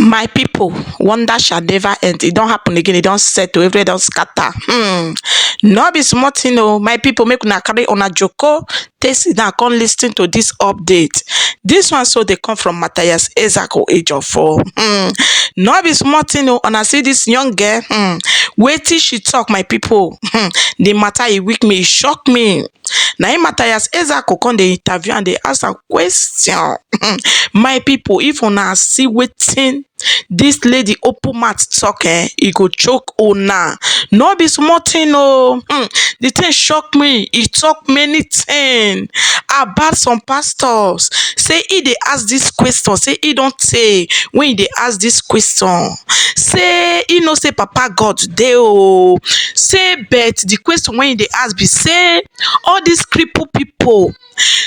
My people, wonder shall never end. It don't happen again. It don't settle. Everywhere don't scatter. No be small thing, oh. My people, make una carry una joko. Taste it now. Come listen to this update. This one so they come from Mathias Ezeaku, age of 4. No be small thing, oh. And I see this young girl. Wait till she talk, my people. The matter e weak me, e shock me. Now Mathias Ezeaku come the interview and they ask a question. My people, if una see wetin this lady open mouth talk, e go choke una. No be small thing, oh. The thing shock me. E talk many things about some pastors. Say e dey ask this question. Say e don tey when e dey ask this question. Say e know say Papa God dey, oh. Say but the question when e dey ask be say all these cripple people.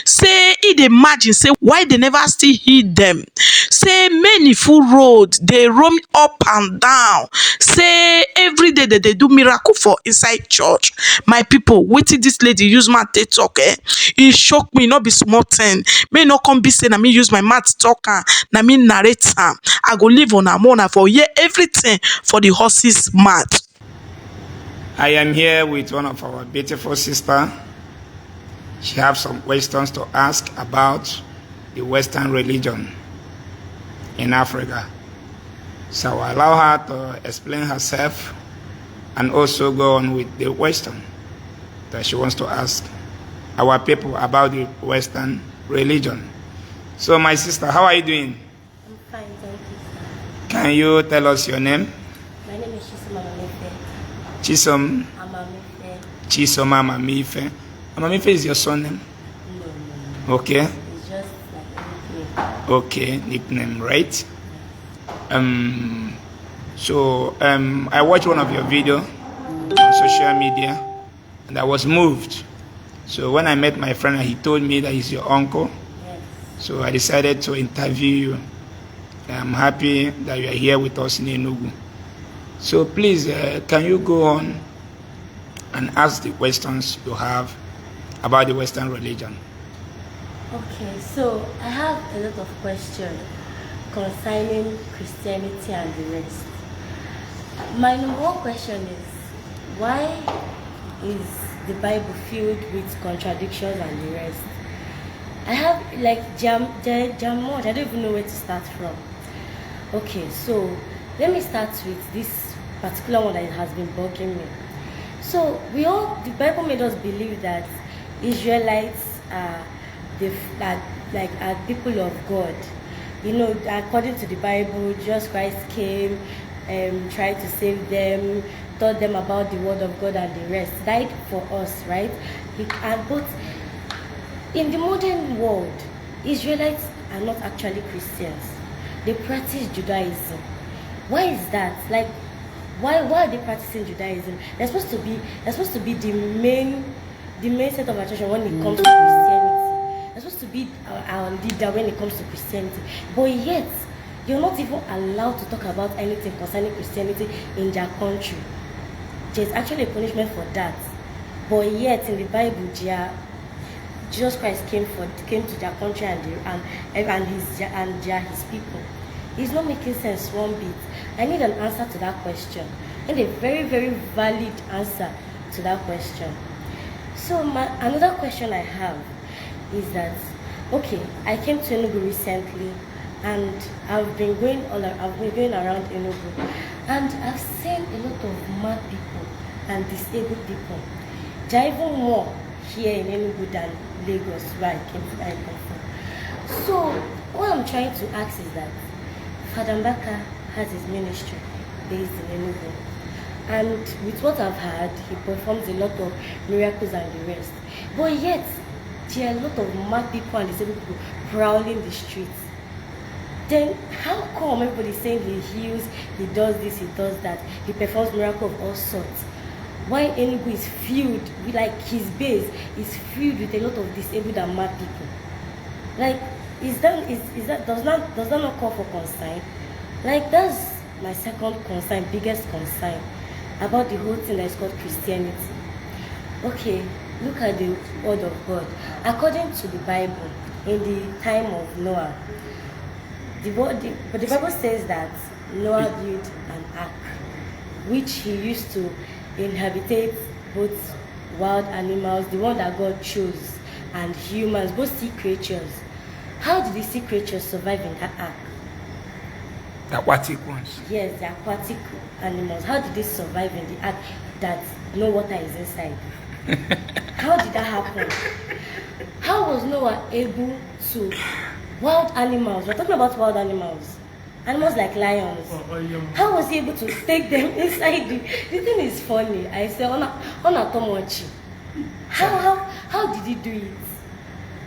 Say e dey imagine say why they never still heal them. Say many full road dey roam up and down. Say every day they do miracle for inside church. My people, wetin this lady use mouth take talk, e shock me. No be small thing. May no come be say na me use my mouth talk am, na me narrate am. I go leave on a for hear everything for the horse's mouth. I am here with one of our beautiful sister. She has some questions to ask about the Western religion in Africa. So I'll allow her to explain herself and also go on with the question that she wants to ask our people about the Western religion. So my sister, how are you doing? I'm fine, thank you. Can you tell us your name? My name is Chisom Amamife. Chisom Amamife. Amamife is your surname? No. Okay. It's just like a nickname. Okay, nickname, right? I watched one of your videos on social media and I was moved. So when I met my friend, he told me that he's your uncle. Yes. So I decided to interview you. I'm happy that you are here with us in Enugu. So please, can you go on and ask the questions you have about the Western religion? Okay, so I have a lot of questions concerning Christianity and the rest. My number one question is, why is the Bible filled with contradictions and the rest? I have like jam much. I don't even know where to start from. Okay, so let me start with this particular one that has been bugging me. So the Bible made us believe that Israelites are people of God. You know, according to the Bible, Jesus Christ came, tried to save them, taught them about the word of God and the rest, died for us, right? But in the modern world, Israelites are not actually Christians. They practice Judaism. Why is that? Like, why are they practicing Judaism? They're supposed to be the main set of attention when it comes to Christianity. They're supposed to be our leader when it comes to Christianity. But yet, you're not even allowed to talk about anything concerning Christianity in their country. There's actually a punishment for that. But yet, in the Bible, Jesus Christ came to their country and his people. It's not making sense one bit. I need an answer to that question. I need a very, very valid answer to that question. So another question I have is that, okay, I came to Enugu recently and I've been going around Enugu and I've seen a lot of mad people and disabled people. There are even more here in Enugu than Lagos, where I come from. So what I'm trying to ask is that Father Mbaka has his ministry based in Enugu, and with what I've heard, he performs a lot of miracles and the rest. But yet, there are a lot of mad people and disabled people prowling the streets. Then how come everybody's saying he heals, he does this, he does that, he performs miracles of all sorts? Why Enugu is filled with, like, his base is filled with a lot of disabled and mad people? Like, does that not call for concern? Like, that's my second concern, biggest concern about the whole thing that is called Christianity. Okay, look at the word of God. According to the Bible, in the time of Noah, the Bible says that Noah built an ark, which he used to inhabitate both wild animals, the one that God chose, and humans, both sea creatures. How did the sea creatures survive in that ark? The aquatic ones. Yes, the aquatic animals. How did they survive in the ark that no water is inside? How did that happen? How was Noah able to... Wild animals, we're talking about wild animals. Animals like lions. How was he able to take them inside? The thing is funny. I say, on a tomochi. How did he do it?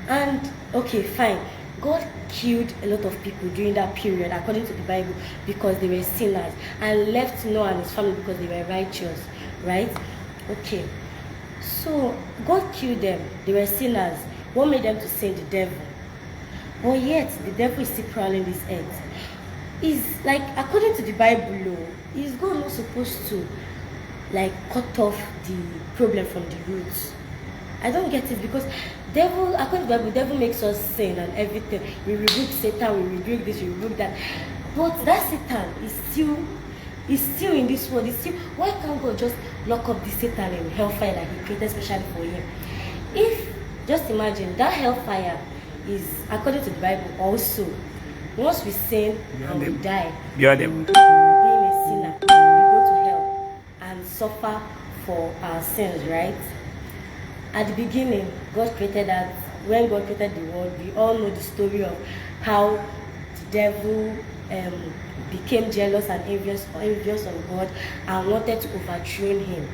And, okay, fine. God killed a lot of people during that period, according to the Bible, because they were sinners, and left Noah and his family because they were righteous, right? Okay. So, God killed them. They were sinners. What made them to sin? The devil. But yet, the devil is still prowling this earth. Is like, according to the Bible, is God not supposed to, like, cut off the problem from the roots? I don't get it, because devil, according to the Bible, devil makes us sin and everything. We rebuke Satan, we rebuke this, we rebuke that. But that Satan is still in this world. Why can't God just lock up the Satan in hellfire that he created specially for him? If, just imagine, that hellfire is, according to the Bible also, once we sin and we die, being a sinner, we go to hell and suffer for our sins, right? At the beginning, God created that. When God created the world, we all know the story of how the devil became jealous and envious of God and wanted to overthrow him.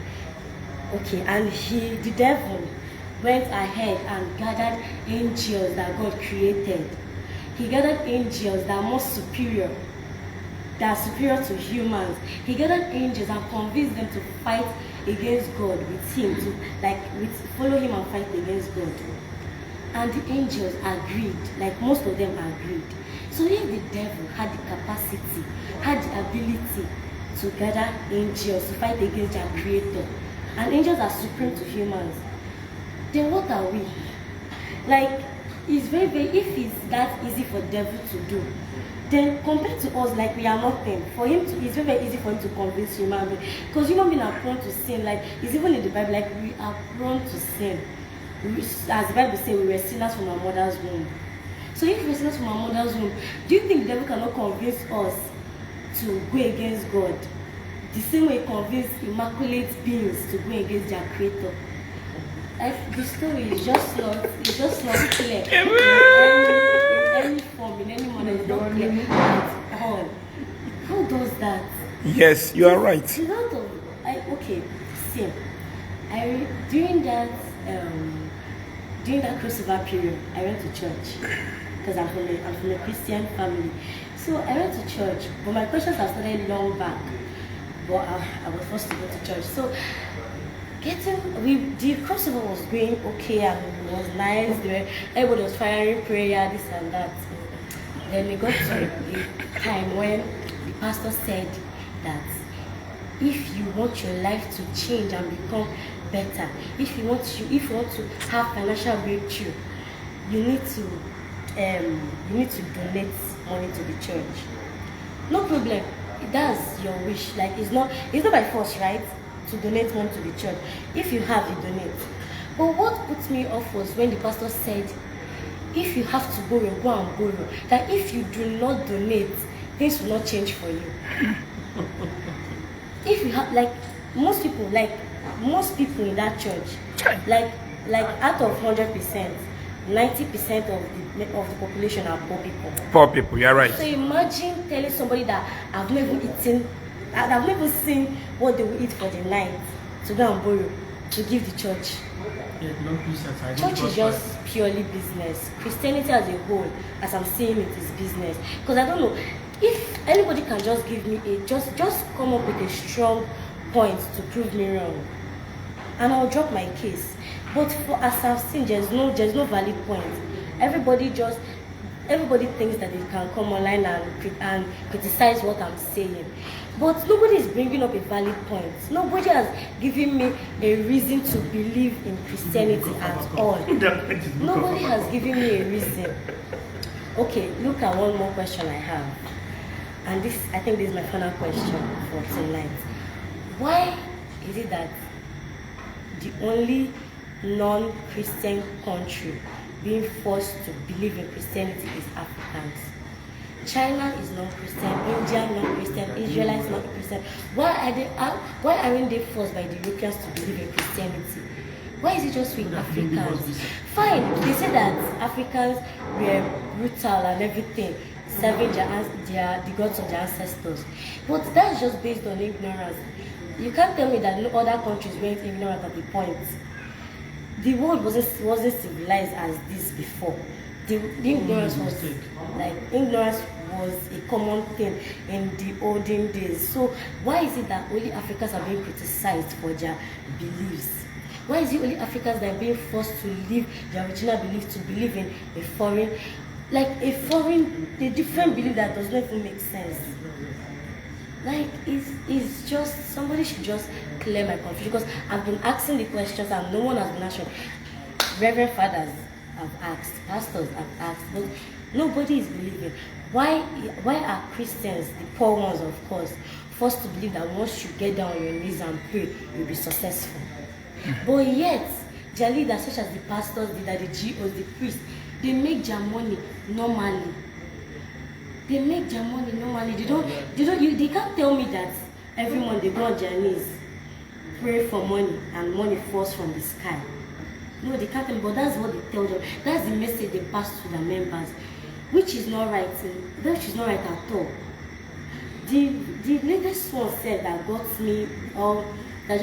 Okay, and the devil went ahead and gathered angels that God created. He gathered angels that are more superior, that are superior to humans. He gathered angels and convinced them to fight against God with him, to follow him and fight against God. And the angels agreed, like most of them agreed. So if the devil had the capacity, had the ability to gather angels to fight against their creator, and angels are supreme to humans, then what are we? Like, it's very, if it's that easy for the devil to do, then compared to us, like, we are nothing. For him to, it's very, very easy for him to convince human beings, because human beings are prone to sin. Like, it's even in the Bible, like, we are prone to sin. As the Bible says, we were sinners from our mother's womb. So if we're sinners from our mother's womb, do you think the devil cannot convince us to go against God the same way he convinced immaculate beings to go against their creator? Like, the story is just not clear in any form, in any manner. It's not clear at all. Who does that? Yes, you are right. Okay, see, during that crossover period, I went to church because I'm from a Christian family. So I went to church, but my questions have started long back. But I was forced to go to church. So the crossover was going okay and it was nice. Everybody was firing prayer, this and that. Then we got to a time when the pastor said that if you want your life to change and become better, if you want to have financial breakthrough, you need to donate money to the church. No problem. That's your wish. Like, it's not by force, right? To donate money to the church. If you have, you donate. But what puts me off was when the pastor said, if you have to borrow, go and borrow. That if you do not donate, things will not change for you. If you have, like most people in that church, like out of 100%, 90% of the population are poor people. Poor people, you're right. So imagine telling somebody that I've never seen what they will eat for the night to go and borrow to give the church. Church is just purely business. Christianity as a whole, as I'm saying it, is business. Because I don't know if anybody can just give me just come up with a strong point to prove me wrong, and I'll drop my case. But as I've seen, there's no valid point. Everybody thinks that they can come online and criticize what I'm saying. But nobody is bringing up a valid point. Nobody has given me a reason to believe in Christianity at all. Nobody has given me a reason. Okay, look at one more question I have. and this, I think this is my final question for tonight. Why is it that the only non-Christian country being forced to believe in Christianity is Africans? China is non-Christian, India non-Christian, Israel is non-Christian. Why aren't they forced by the Europeans to believe in Christianity? Why is it just with Africans? Fine, they say that Africans were brutal and everything, serving the gods of their ancestors. But that's just based on ignorance. You can't tell me that no other countries weren't ignorant at the point. The world wasn't civilized as this before. The ignorance was a common thing in the olden days. So why is it that only Africans are being criticized for their beliefs? Why is it only Africans that are being forced to leave their original beliefs to believe in a different belief that does not even make sense? Like, it's just, somebody should just clear my confusion, because I've been asking the questions and no one has been answering. Reverend fathers have asked, pastors have asked, but nobody is believing. Why are Christians, the poor ones of course, forced to believe that once you get down on your knees and pray, you'll be successful? But yet, their leaders, such as the pastors, the GOs, the priests, they make their money normally. They make their money normally. They can't tell me that every month they go on their knees, pray for money, and money falls from the sky. No, they can't tell me, but that's what they tell them. That's the message they pass to their members, which is not right. Which is not right at all. The latest one said that got me all. I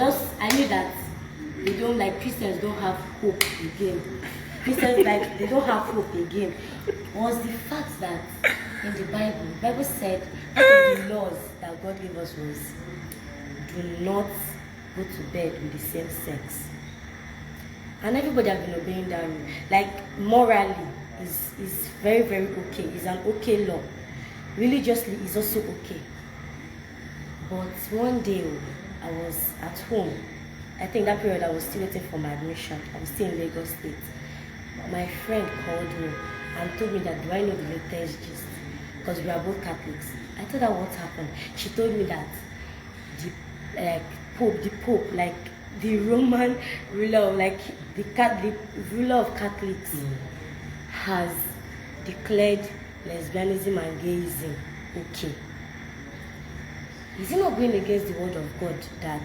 knew that Christians don't have hope again. Christians they don't have hope again. Was the fact that in the Bible said the laws that God gave us was do not go to bed with the same sex. And everybody has been obeying that rule. Like, morally is very, very okay. It's an okay law. Religiously is also okay. But one day I was at home. I think that period I was still waiting for my admission. I was still in Lagos State. My friend called me and told me that, do I know the latest gist? Because we are both Catholics. I told her what happened. She told me that the Pope, like the Roman ruler, like the ruler of Catholics, has declared lesbianism and gayism okay. Is it not going against the word of God? That,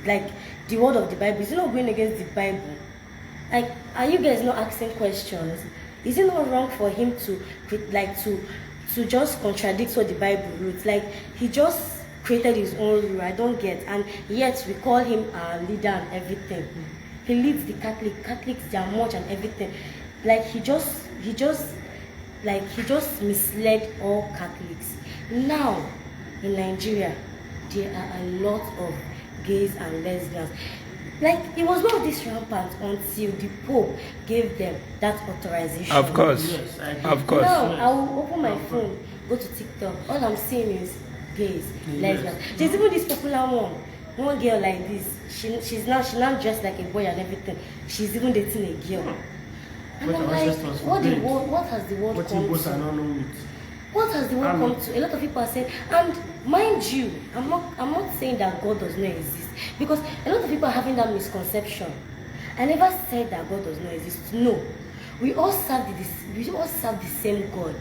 like, the word of the Bible, is it not going against the Bible? Like, are you guys not asking questions? Is it not wrong for him to just contradict what the Bible wrote? Like, he just created his own rule. I don't get. And yet we call him our leader and everything. He leads the Catholics, their march and everything. Like, he just misled all Catholics. Now in Nigeria, there are a lot of gays and lesbians. Like, it was not this rampant until the Pope gave them that authorization. Of course. Yes, of course. Now, I will open my phone, go to TikTok. All I'm seeing is gays, lesbians. There's even this popular one girl like this. She's now dressed like a boy and everything. She's even dating a girl. And I'm like, what has the world come to? What has the world come to? A lot of people are saying, and mind you, I'm not saying that God does not exist, because a lot of people are having that misconception. I never said that God does not exist. No, we all serve the same God,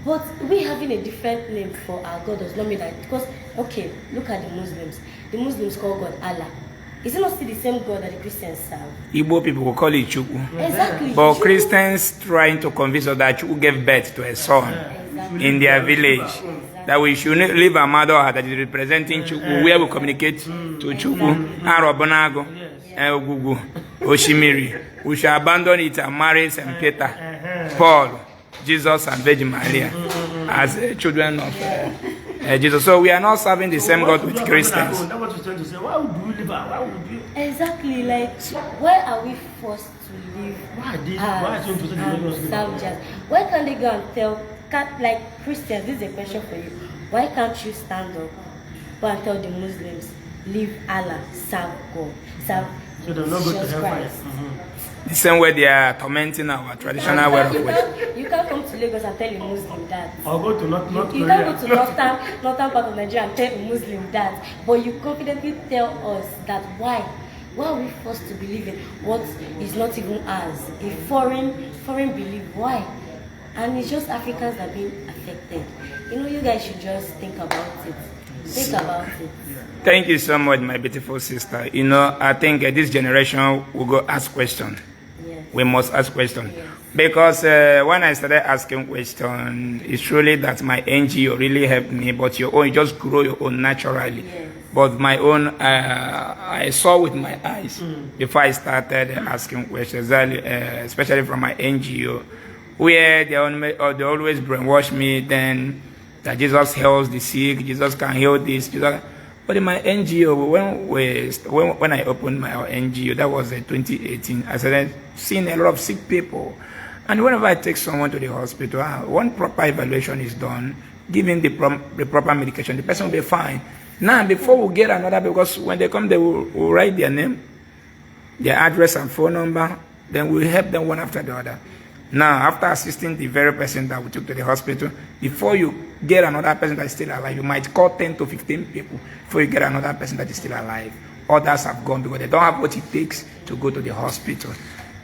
but we having a different name for our God does not mean that. Because, okay, look at the Muslims. The Muslims call God Allah. Is it not still the same God that the Christians serve? Igbo people will call it Chukwu. Exactly. But Christians trying to convince us that Chukwu gave birth to a son in their village. Exactly. That we should leave a mother that is representing Chukwu, where we communicate to Chukwu, Arobonago, Gugu, Oshimiri. We should abandon it and marry St. Peter, Paul, Jesus, and Virgin Maria as children of Jesus. So we are not serving the same God with Christians. That's what you're trying to say. Why would you live? Why would you? Exactly. Like, why are we forced to live savages? Why can't they go and tell, like Christians? This is a question for you. Why can't you stand up and tell the Muslims, leave Allah, serve God, serve Jesus Christ? The same way they are tormenting our traditional way of worship. You can't come to Lagos and tell a Muslim that. Or go to North You Korea. can't go to northern part of Nigeria and tell a Muslim that. But you confidently tell us that why are we forced to believe in what is not even ours? A foreign belief. Why? And it's just Africans that are being affected. You guys should just think about it. Think about it. Thank you so much, my beautiful sister. I think this generation will go ask questions. Yes. We must ask questions. Yes. Because when I started asking questions, it's truly that my NGO really helped me, but your own, you just grow your own naturally. Yes. But my own, I saw with my eyes before I started asking questions, especially from my NGO, where they always brainwash me then that Jesus heals the sick, Jesus can heal this. But in my NGO, when I opened my NGO, that was in 2018, I started seeing a lot of sick people. And whenever I take someone to the hospital, one proper evaluation is done, giving the proper medication, the person will be fine. Now, before we get another, because when they come, they will write their name, their address and phone number, then we'll help them one after the other. Now, after assisting the very person that we took to the hospital, before you get another person that is still alive, you might call 10 to 15 people before you get another person that is still alive. Others have gone because they don't have what it takes to go to the hospital.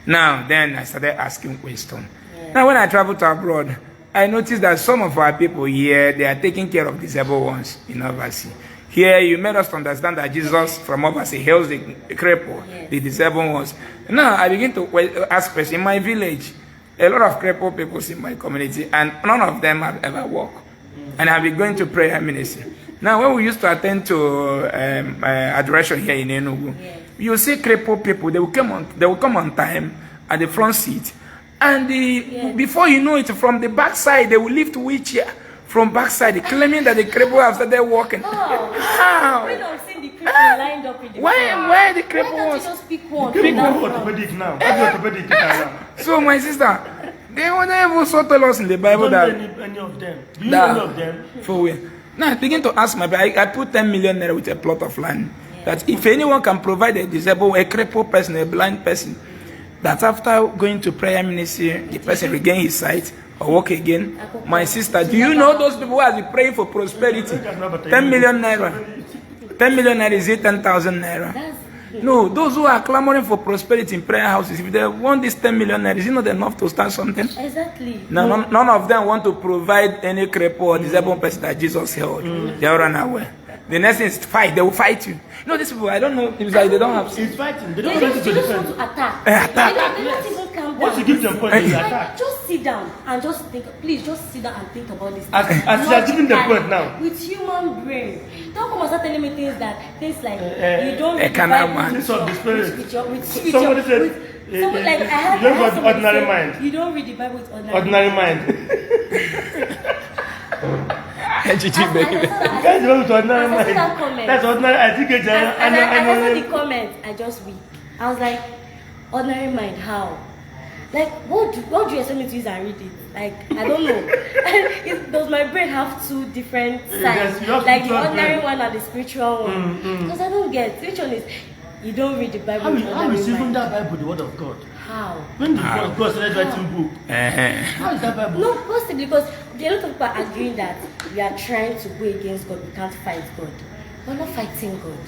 Now, then I started asking questions. Yeah. Now, when I travel to abroad, I noticed that some of our people here, they are taking care of disabled ones in overseas. Here, you made us understand that Jesus from overseas heals the cripple, the disabled ones. Now, I begin to ask questions. In my village, a lot of crippled people in my community, and none of them have ever walked. And I've been going to prayer ministry. Now, when we used to attend to adoration here in Enugu, you see crippled people, they will come on time at the front seat. And before you know it, from the back side, they will lift wheelchair from backside, claiming that the cripple have started walking. How? When I've seen the cripple lined up in the Why the cripple Why was? can't you just pick one? Pick one orthopedic now. Orthopedic now. So my sister, they will never so tell us in the Bible Don't that any of them. Do you know any of them? For where? Now I begin to ask I put 10 million naira with a plot of land. That if anyone can provide a disabled, a crippled person, a blind person, that after going to prayer ministry, the person regain his sight or walk again. My sister, do you know those people who are praying for prosperity? 10 million naira. 10 million naira is 10,000 naira. No, those who are clamoring for prosperity in prayer houses, if they want this 10 million naira, is it not enough to start something? Exactly. No, none of them want to provide any cripple or disabled person that Jesus healed. They all run away. The next thing is fight. They will fight you. You know, these people, I don't know. It's like they don't have. It's fighting. They don't They want to just want defend. to attack. Attack. They don't even calm down. Once you give them point, they attack. Just sit down and just think. Please, just sit down and think about this. As they are giving them point now. With human brain. Don't come and start telling me things like you don't. Things of the spirit. With Somebody said. you don't got ordinary mind. You don't read the Bible with Ordinary mind. Guys, with ordinary mind. That's ordinary. I think it's I saw the comment. I just weep. I was like, ordinary mind, how? Like, what do you expect me to use and read it? Like, I don't know. Does my brain have two different sides? Yes, like the ordinary one and the spiritual one? Because I don't get. Which one is, you don't read the Bible. How is even that Bible the word of God? How? When the word of God started writing book, how is that Bible? No, possibly because a lot of people are agreeing that we are trying to go against God. We can't fight God. We're not fighting God.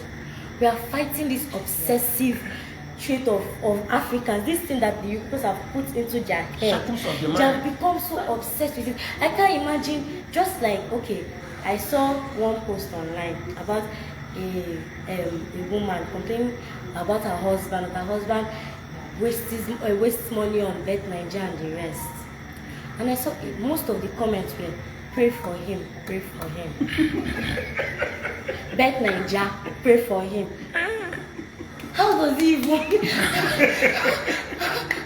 We are fighting this obsessive trait of Africans, this thing that the Europeans have put into their head. They have become so obsessed with it. I can't imagine, just like, okay, I saw one post online about a woman complaining about her husband, wastes money on Bet Nigeria and the rest. And I saw most of the comments were, pray for him, pray for him. Bet Nigeria, pray for him. How does he even?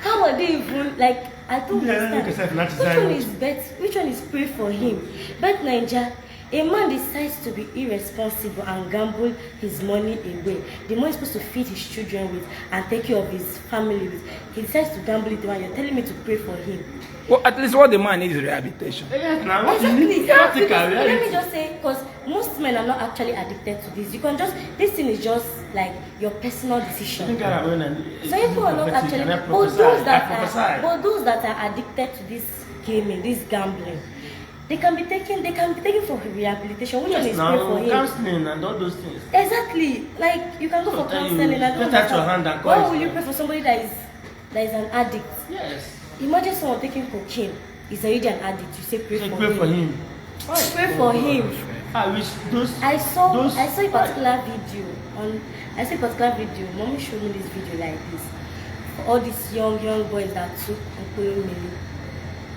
How are they even, like, I don't understand. Which one is pray for him? Bet Nigeria, a man decides to be irresponsible and gamble his money away. The money is supposed to feed his children with and take care of his family with. He decides to gamble it away. You're telling me to pray for him. Well, at least what the man needs is rehabilitation. Yes, now exactly. you need practical Let me reality. just say, because most men are not actually addicted to this. You can just, this thing is just like your personal decision. I think I so people are not actually, but those that are addicted to this gaming, this gambling, they can be taken for rehabilitation. Which one is pray for him? Counseling and all those things. Exactly. Like you can go for counseling and all that. Why will you pray for somebody that is an addict? Yes. Imagine someone taking cocaine. He's already an addict. You say pray for him. Pray for him. I saw a particular video. Mommy showed me this video like this. All these young boys that took Okoyomili,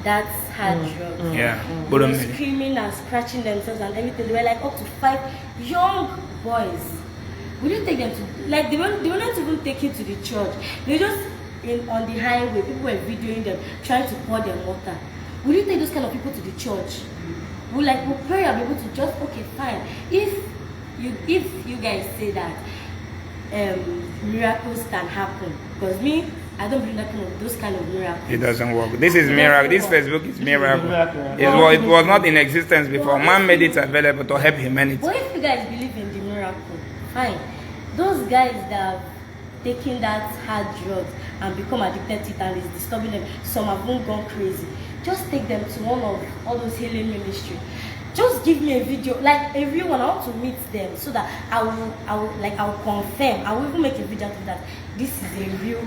that's hard drugs. Yeah. They were screaming and scratching themselves and everything. They were like up to 5 young boys. We didn't take them to, like they were not even taken to the church. They were just on the highway. People were videoing them, trying to pour them water. We didn't take those kind of people to the church. We'll pray and be able to just, okay, fine. If you guys say that miracles can happen, because me, I don't believe those kind of miracles. It doesn't work. This is miracle. This Facebook is miracle. It was not in existence before. Man made it available to help humanity. But if you guys believe in the miracle, fine. Those guys that have taken that hard drugs and become addicted to it and it's disturbing them, some have even gone crazy. Just take them to one of all those healing ministry. Just give me a video, like everyone. I want to meet them so that I will confirm. I will even make a video of that. This is a real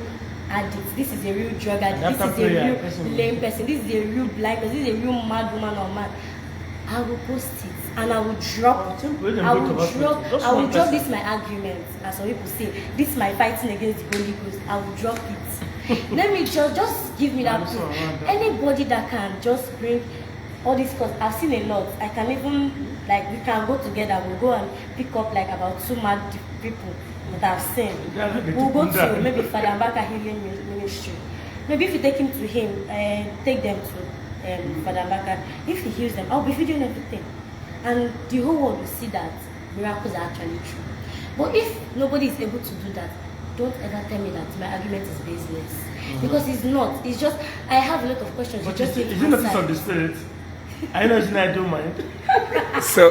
addict. This is a real drug addict. This is a real lame person. This is a real blind person. This is a real mad woman or man. I will post it and I will drop. I will drop this my argument, as some people say. This my fighting against the Holy Ghost. I will drop it. Let me just give me that proof. Anybody that can just bring all this, cause I've seen a lot. I can even we can go together. We'll go and pick up about 2 mad people that I've seen. We'll go to maybe Father Mbaka Healing Ministry. Maybe if you take him to him and take them to Father Mbaka, if he heals them, I'll be videoing everything, and the whole world will see that miracles are actually true. But if nobody is able to do that, don't ever tell me that my argument is baseless. Because it's not. It's just, I have a lot of questions. But is it not of the spirit? I know it's not, I don't mind. So